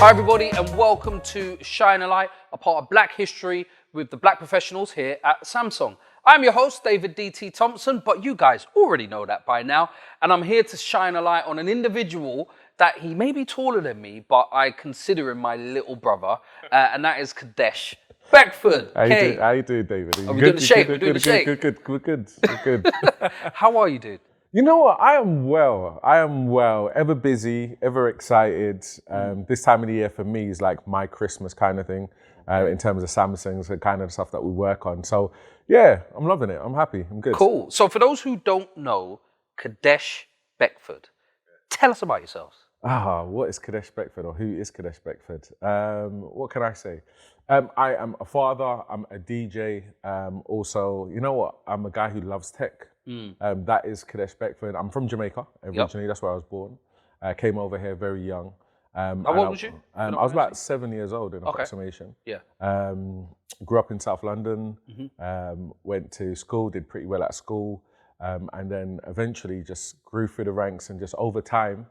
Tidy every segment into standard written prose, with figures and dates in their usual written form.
Hi everybody and welcome to Shine a Light, a part of Black History with the Black Professionals here at Samsung. I'm your host, David D.T. Thompson, but you guys already know that by now. And I'm here to shine a light on an individual that he may be taller than me, but I consider him my little brother, and that is Kadesh Beckord. How you doing, David? Are we doing the shake? We're doing the shake. Good. How are you, dude? You know what? I am well. Ever busy, ever excited. This time of the year for me is like my Christmas kind of thing, in terms of Samsung's and kind of stuff that we work on. So yeah, I'm loving it. I'm happy. I'm good. Cool. So for those who don't know, Kadesh Beckord, tell us about yourselves. What is Kadesh Beckord, or who is Kadesh Beckord? What can I say? I am a father. I'm a DJ. Also, you know what? I'm a guy who loves tech. That is Kadesh Beckord. I'm from Jamaica originally. Yep. That's where I was born. I came over here very young. How old was you? I was about 7 years old in approximation. Yeah. Grew up in South London. Went to school, did pretty well at school, and then eventually just grew through the ranks and just over time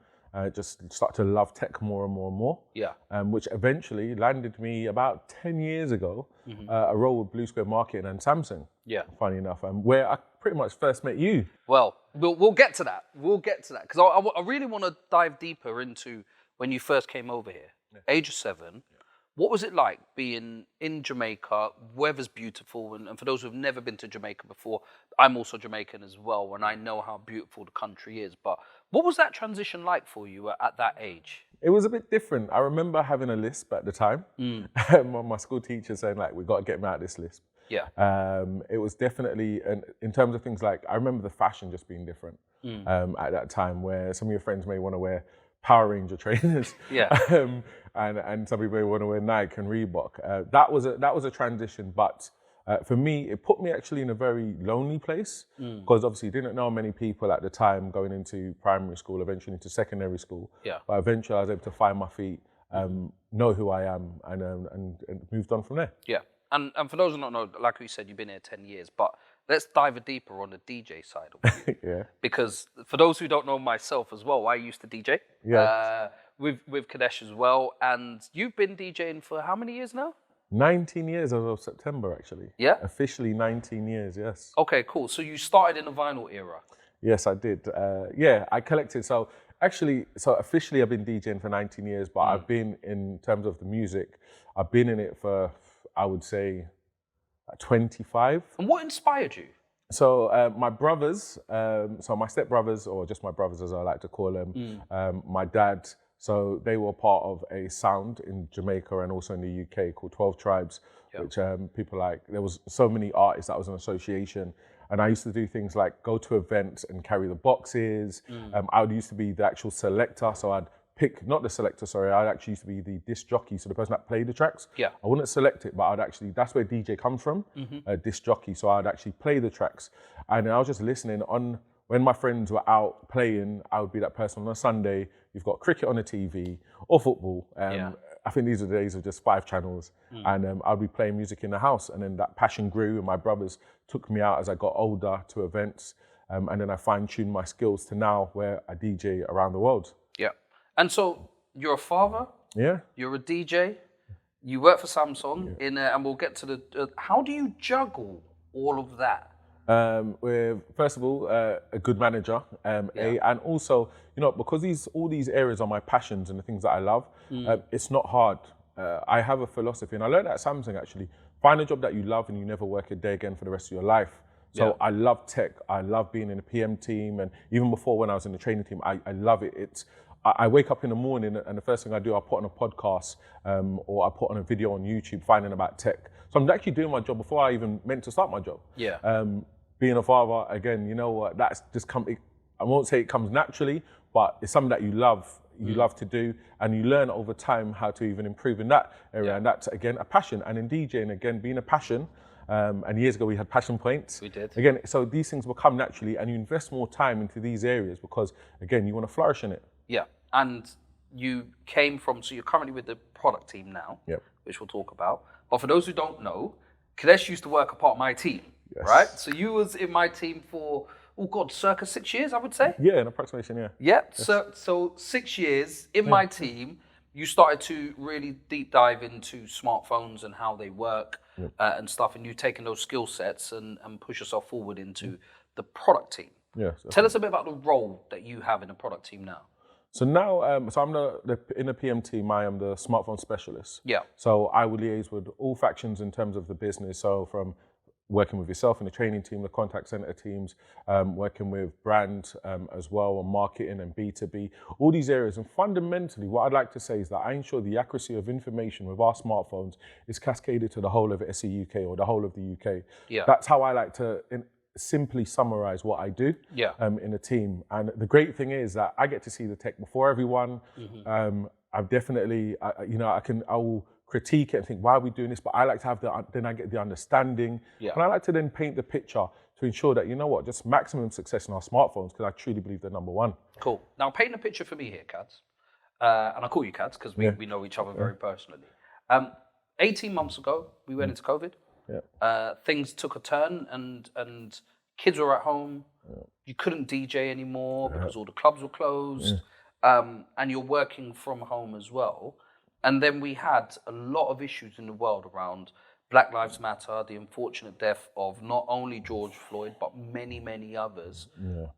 just started to love tech more and more and more. Yeah. Which eventually landed me about 10 years ago a role with Blue Square Marketing and Samsung. Yeah. Funny enough, where I pretty much first met you. Well, we'll get to that. We'll get to that because I really want to dive deeper into when you first came over here, age of 7. Yeah. What was it like being in Jamaica? Weather's beautiful, and for those who've never been to Jamaica before, I'm also Jamaican as well, and I know how beautiful the country is. But what was that transition like for you at that age? It was a bit different. I remember having a lisp at the time. My school teacher saying, like, we got to get him out of this lisp. Yeah. It was definitely, in terms of things like, I remember the fashion just being different at that time, where some of your friends may want to wear Power Ranger trainers. Yeah. And some people may want to wear Nike and Reebok. That was a transition, but for me, it put me actually in a very lonely place, because obviously didn't know many people at the time going into primary school, eventually into secondary school. Yeah. But eventually I was able to find my feet, know who I am, and moved on from there. Yeah. And for those who don't know, like we said, you've been here 10 years, but let's dive deeper on the DJ side of it. Yeah. Because for those who don't know myself as well, I used to DJ with Kadesh as well. And you've been DJing for how many years now? 19 years as of September, actually. Yeah? Officially 19 years, yes. Okay, cool. So you started in the vinyl era? Yes, I did. I collected. So officially I've been DJing for 19 years, but I've been, in terms of the music, I've been in it for, I would say, 25. And what inspired you? So my brothers, so my stepbrothers, or just my brothers as I like to call them, my dad, so they were part of a sound in Jamaica and also in the UK called 12 Tribes, which people like, there was so many artists that was an association. And I used to do things like go to events and carry the boxes. I used to be the actual selector, so I'd pick, not the selector, sorry, I actually used to be the disc jockey, so the person that played the tracks. Yeah. I wouldn't select it, but I'd actually, that's where DJ comes from, disc jockey, so I'd actually play the tracks. And I was just listening on, when my friends were out playing, I would be that person on a Sunday, you've got cricket on the TV, or football. I think these are the days of just 5 channels, and I'd be playing music in the house, and then that passion grew, and my brothers took me out as I got older to events, and then I fine-tuned my skills to now where I DJ around the world. Yeah. And so you're a father. Yeah. You're a DJ. You work for Samsung, and we'll get to the. How do you juggle all of that? We're first of all a good manager, and also, you know, because all these areas are my passions and the things that I love. It's not hard. I have a philosophy, and I learned that at Samsung actually. Find a job that you love, and you never work a day again for the rest of your life. So I love tech. I love being in the PM team, and even before when I was in the training team, I love it. I wake up in the morning, and the first thing I do, I put on a podcast or I put on a video on YouTube finding about tech. So I'm actually doing my job before I even meant to start my job. Yeah. Being a father, again, you know what, that's just I won't say it comes naturally, but it's something that you love to do, and you learn over time how to even improve in that area. And that's, again, a passion. And in DJing, again, being a passion, and years ago we had passion points. We did. Again, so these things will come naturally, and you invest more time into these areas because, again, you want to flourish in it. Yeah, and you came from, so you're currently with the product team now, which we'll talk about. But for those who don't know, Kadesh used to work a part of my team, right? So you was in my team for, circa 6 years, I would say? Yeah, an approximation, yeah. Yeah, yes. So 6 years in my team, you started to really deep dive into smartphones and how they work and stuff, and you've taken those skill sets and push yourself forward into the product team. Yes. Tell us a bit about the role that you have in the product team now. So now, so I'm in the PM team, I am the smartphone specialist. Yeah. So I will liaise with all factions in terms of the business. So from working with yourself in the training team, the contact center teams, working with brand as well, and marketing and B2B, all these areas. And fundamentally, what I'd like to say is that I ensure the accuracy of information with our smartphones is cascaded to the whole of SE UK or the whole of the UK. Yeah. That's how I like to simply summarize what I do in a team. And the great thing is that I get to see the tech before everyone. I've definitely, I will critique it and think, why are we doing this? But I like to have then I get the understanding. And I like to then paint the picture to ensure that, just maximum success in our smartphones, because I truly believe they're number one. Cool. Now paint a picture for me here, Kads. And I call you Kads because we know each other very personally. 18 months ago, we went into COVID. Things took a turn and kids were at home. You couldn't DJ anymore because all the clubs were closed. And you're working from home as well. And then we had a lot of issues in the world around Black Lives Matter, the unfortunate death of not only George Floyd, but many, many others.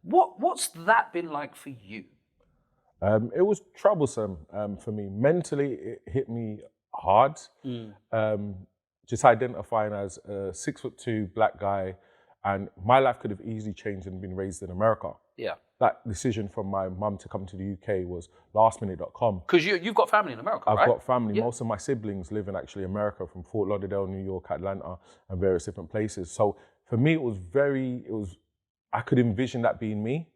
What's that been like for you? It was troublesome for me. Mentally, it hit me hard. Just identifying as a 6'2" black guy, and my life could have easily changed and been raised in America. That decision from my mum to come to the UK was lastminute.com. Because you've got family in America, right? I've got family. Most of my siblings live in actually America, from Fort Lauderdale, New York, Atlanta, and various different places. So for me, I could envision that being me.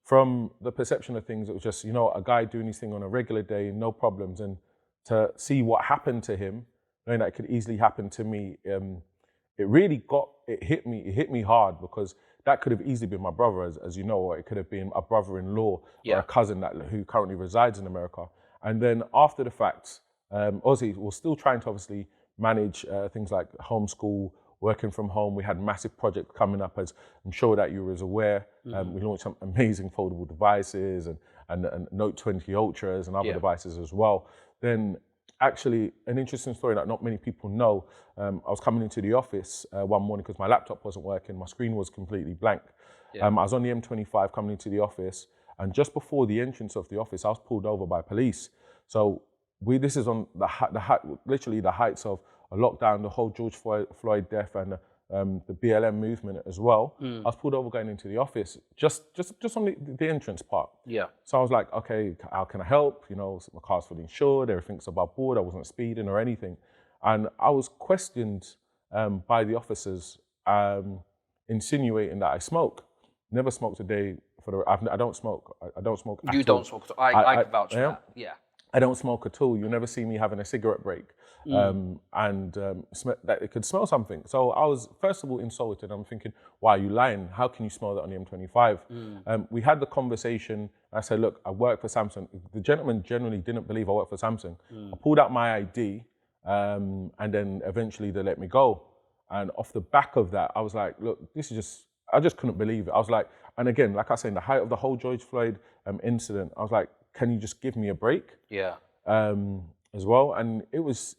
From the perception of things, it was just, a guy doing his thing on a regular day, no problems. And to see what happened to him, knowing that it could easily happen to me, it hit me hard, because that could have easily been my brother, as you know, or it could have been a brother-in-law or a cousin who currently resides in America. And then after the fact, obviously, we're still trying to obviously manage things like homeschool, working from home. We had massive projects coming up, as I'm sure that you were aware. We launched some amazing foldable devices and Note 20 Ultras and other devices as well. Then actually, an interesting story that not many people know, I was coming into the office one morning because my laptop wasn't working, my screen was completely blank. I was on the M25 coming into the office, and just before the entrance of the office, I was pulled over by police. So this is on literally the heights of a lockdown, the whole George Floyd death, and the BLM movement as well. I was pulled over going into the office, just on the entrance part. So I was like, okay, how can I help? My car's fully insured, everything's above board, I wasn't speeding or anything. And I was questioned by the officers, insinuating that I smoke. Never smoked a day I don't smoke. I don't smoke at all. You don't smoke at all. I can vouch for that. I don't smoke at all. You'll never see me having a cigarette break. That it could smell something. So I was, first of all, insulted. I'm thinking, why are you lying? How can you smell that on the M25? We had the conversation. I said, look, I work for Samsung. The gentleman generally didn't believe I worked for Samsung. I pulled out my ID, and then eventually they let me go. And off the back of that, I was like, look, I just couldn't believe it. I was like, and again, like I say, in the height of the whole George Floyd incident, I was like, can you just give me a break? As well. And it was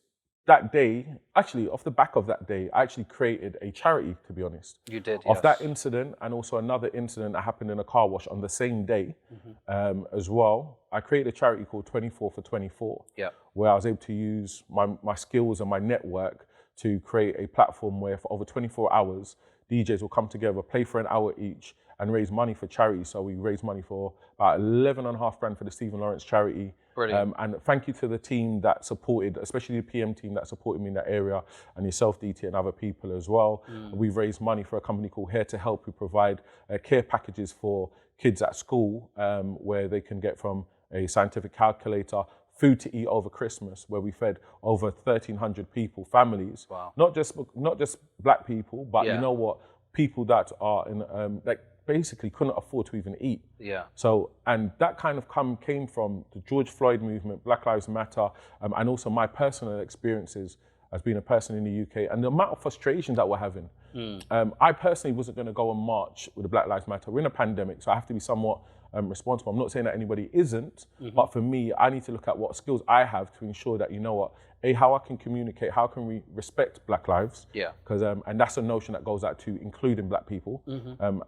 that day, actually, off the back of that day, I actually created a charity, to be honest. You did, Of that incident, and also another incident that happened in a car wash on the same day as well. I created a charity called 24 for 24, where I was able to use my skills and my network to create a platform where for over 24 hours, DJs will come together, play for an hour each, and raise money for charity. So we raised money for about 11.5 grand for the Stephen Lawrence charity. Brilliant. And thank you to the team that supported, especially the PM team that supported me in that area, and yourself, DT, and other people as well. We've raised money for a company called Here to Help, who provide care packages for kids at school, where they can get from a scientific calculator, food to eat over Christmas, where we fed over 1,300 people, families. Wow. Not just black people, but you know what, people that are in basically couldn't afford to even eat. So, and that kind of came from the George Floyd movement, Black Lives Matter, and also my personal experiences as being a person in the UK, and the amount of frustration that we're having. I personally wasn't going to go and march with the Black Lives Matter. We're in a pandemic, so I have to be somewhat responsible. I'm not saying that anybody isn't, but for me, I need to look at what skills I have to ensure that, you know what, how I can communicate, how can we respect Black lives? Yeah. Because and that's a notion that goes out to including Black people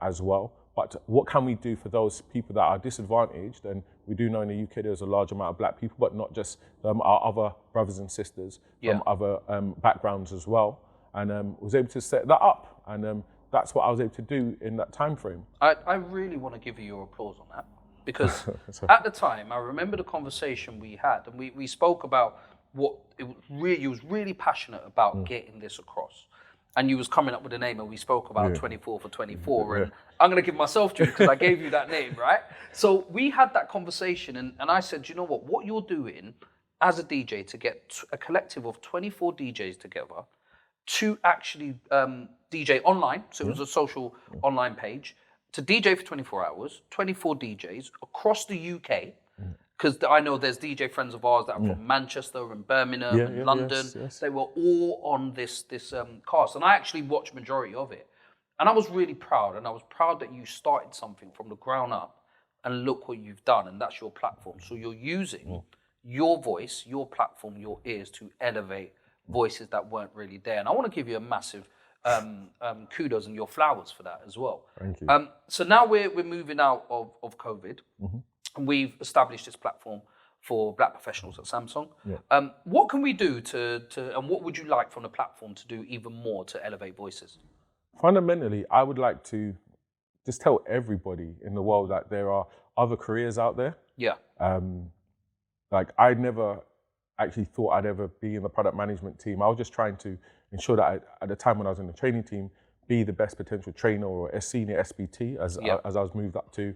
as well. But what can we do for those people that are disadvantaged? And we do know in the UK there's a large amount of Black people, but not just our other brothers and sisters from other backgrounds as well. And was able to set that up. And that's what I was able to do in that time frame. I really want to give you your applause on that, because at the time, I remember the conversation we had, and we spoke about what you was really passionate about getting this across. And you was coming up with a name, and we spoke about 24 for 24. And I'm going to give myself to you because I gave you that name, right? So we had that conversation, and I said, you know what you're doing as a DJ to get a collective of 24 DJs together to actually DJ online. So it was a social online page to DJ for 24 hours, 24 DJs across the UK. Because I know there's DJ friends of ours that are from Manchester and Birmingham and London. Yes. They were all on this cast. And I actually watched majority of it. And I was really proud. And I was proud that you started something from the ground up. And look what you've done. And that's your platform. So you're using your voice, your platform, your ears to elevate voices that weren't really there. And I want to give you a massive kudos and your flowers for that as well. Thank you. So now we're moving out of COVID. And we've established this platform for Black professionals at Samsung. What can we do and what would you like from the platform to do even more to elevate voices? Fundamentally, I would like to just tell everybody in the world that there are other careers out there. Yeah. Like I never actually thought I'd ever be in the product management team. I was just trying to ensure that at the time when I was in the training team, be the best potential trainer or a senior SPT as I was moved up to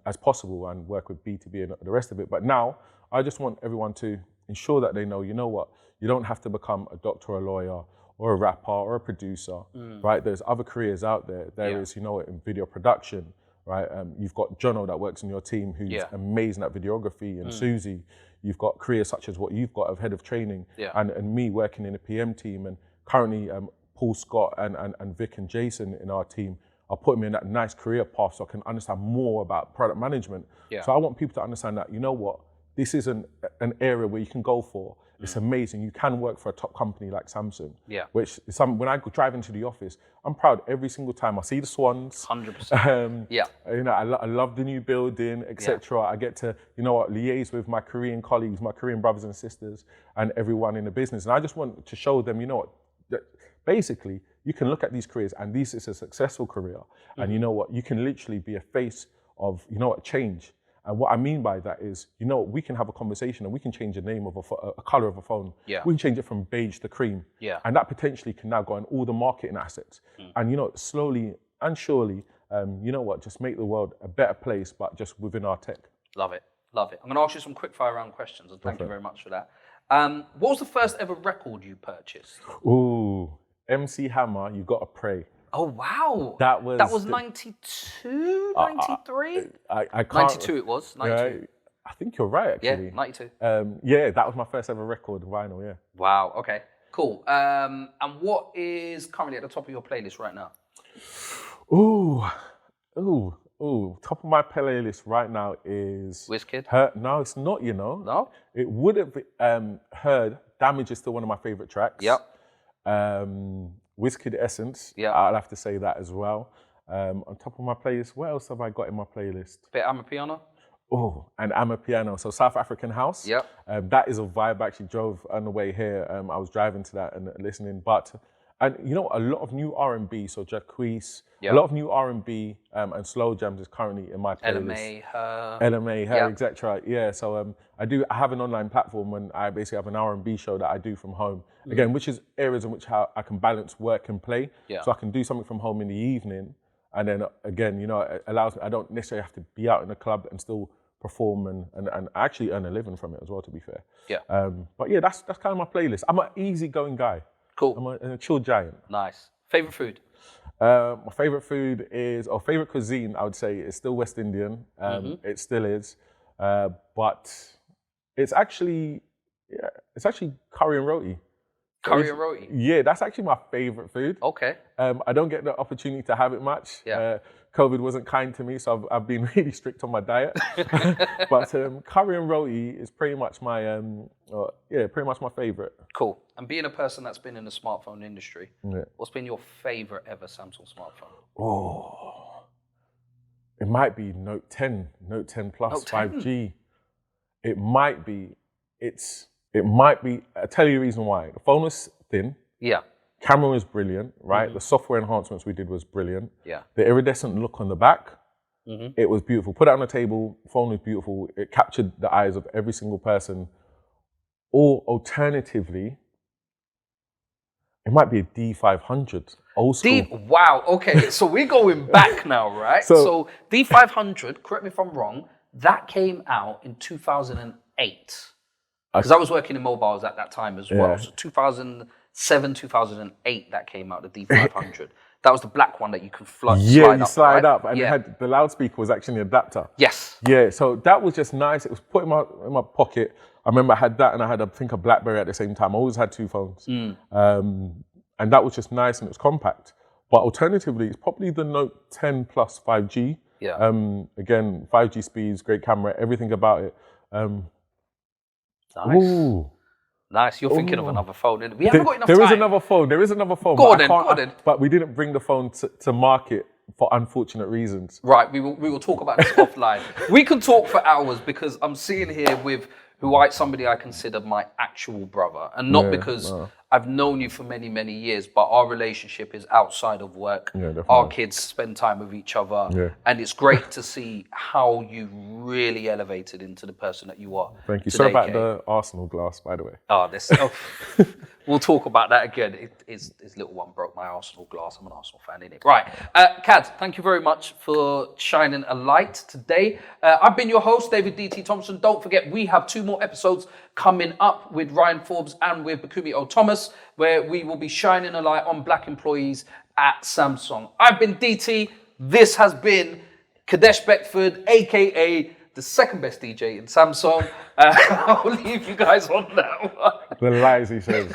as possible, and work with B2B and the rest of it. But now I just want everyone to ensure that they know, you know what, you don't have to become a doctor or a lawyer or a rapper or a producer, right? There's other careers out there. There is, you know, in video production, right? You've got Jono that works in your team who's amazing at videography, and Susie. You've got careers such as what you've got of head of training, and me working in a PM team, and currently Paul Scott and Vic and Jason in our team are putting me in that nice career path so I can understand more about product management. So I want people to understand that, you know what, this isn't an area where you can go for. It's amazing. You can work for a top company like Samsung. Which is when I drive into the office, I'm proud every single time I see the swans. 100%. You know, I love the new building, etc. I get to, you know what, liaise with my Korean colleagues, my Korean brothers and sisters, and everyone in the business. And I just want to show them, you know what, that basically you can look at these careers and this is a successful career. And you know what, you can literally be a face of, you know what, change. And what I mean by that is, you know, we can have a conversation and we can change the name of a color of a phone. We can change it from beige to cream. And that potentially can now go on all the marketing assets. And, you know, slowly and surely, you know what, just make the world a better place, but just within our tech. Love it. Love it. I'm going to ask you some quick fire round questions, and thank you very much for that. What was the first ever record you purchased? Ooh, MC Hammer, You Gotta Pray. Oh, wow. That was 92, 93? I can't. 92 it was, 92. I think you're right, actually. Yeah, 92. Yeah, that was my first ever record, vinyl, yeah. Wow, okay, cool. And what is currently at the top of your playlist right now? Ooh, top of my playlist right now is... Wizkid? No, it's not, you know. No? It would have heard Damage is still one of my favorite tracks. Wizkid Essence, I'll have to say that as well. On top of my playlist, what else have I got in my playlist? Bit Amapiano? Oh, and Amapiano, so South African House. That is a vibe. I actually drove on the way here. I was driving to that and listening. And you know, a lot of new R&B, so Jacquees, a lot of new R&B and slow jams is currently in my playlist. LMA, her, etc. Yeah, so I have an online platform and I basically have an R&B show that I do from home. Again, which is areas in which how I can balance work and play. So I can do something from home in the evening. And then again, you know, it allows me, I don't necessarily have to be out in the club and still perform and actually earn a living from it as well, to be fair. But yeah, that's kind of my playlist. I'm an easygoing guy. Cool. I'm a chill giant. Nice. Favorite food? My favorite food is, or favorite cuisine, I would say, is still West Indian. It still is, but it's actually curry and roti. Curry and roti? Yeah, that's actually my favorite food. Okay. I don't get the opportunity to have it much. Yeah. COVID wasn't kind to me, so I've been really strict on my diet. But curry and roti is pretty much my pretty much my favorite. Cool. And being a person that's been in the smartphone industry, Yeah. what's been your favorite ever Samsung smartphone? Oh, it might be Note 10 Plus Note 10? 5G. It might be. I'll tell you the reason why. The phone was thin. Yeah. Camera was brilliant, right? The software enhancements we did was brilliant. Yeah. The iridescent look on the back, it was beautiful. Put it on the table, phone was beautiful. It captured the eyes of every single person. Or alternatively, it might be a D500, old school. Wow, okay, so we're going back now, right? So D500, correct me if I'm wrong, that came out in 2008. Because I was working in mobiles at that time as well. So 2007, 2008, that came out, the D500. That was the black one that you could slide up. Yeah, you slide up, and Yeah. it had the loudspeaker was actually an adapter. Yes. Yeah, so that was just nice. It was put in my pocket. I remember I had that, and I had, I think, a BlackBerry at the same time. I always had two phones. And that was just nice, and it was compact. But alternatively, it's probably the Note 10 Plus 5G. Yeah. Again, 5G speeds, great camera, everything about it. Nice. Ooh. Nice. You're thinking of another phone. We haven't got enough time. There is another phone. Go but on then. But we didn't bring the phone to market for unfortunate reasons. Right, we will talk about this offline. We can talk for hours because I'm sitting here with somebody I consider my actual brother, and not because I've known you for many, many years, but our relationship is outside of work. Yeah, definitely. Our kids spend time with each other, and it's great to see how you really elevated into the person that you are. Thank you. Today, Sorry about Kay. the Arsenal glass, by the way. We'll talk about that again. His little one broke my Arsenal glass. I'm an Arsenal fan, innit? Right. Kad, thank you very much for shining a light today. I've been your host, David D.T. Thompson. Don't forget, we have 2 more episodes coming up with Ryan Forbes and with Bakumi O. Thomas, where we will be shining a light on black employees at Samsung. I've been DT. This has been Kadesh Beckord, a.k.a. the second best DJ in Samsung. I'll leave you guys on that one. The lies he says.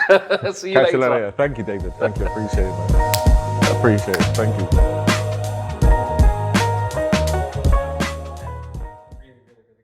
See you later. Thank you, David. Thank you. Appreciate it, man. Appreciate it. Thank you.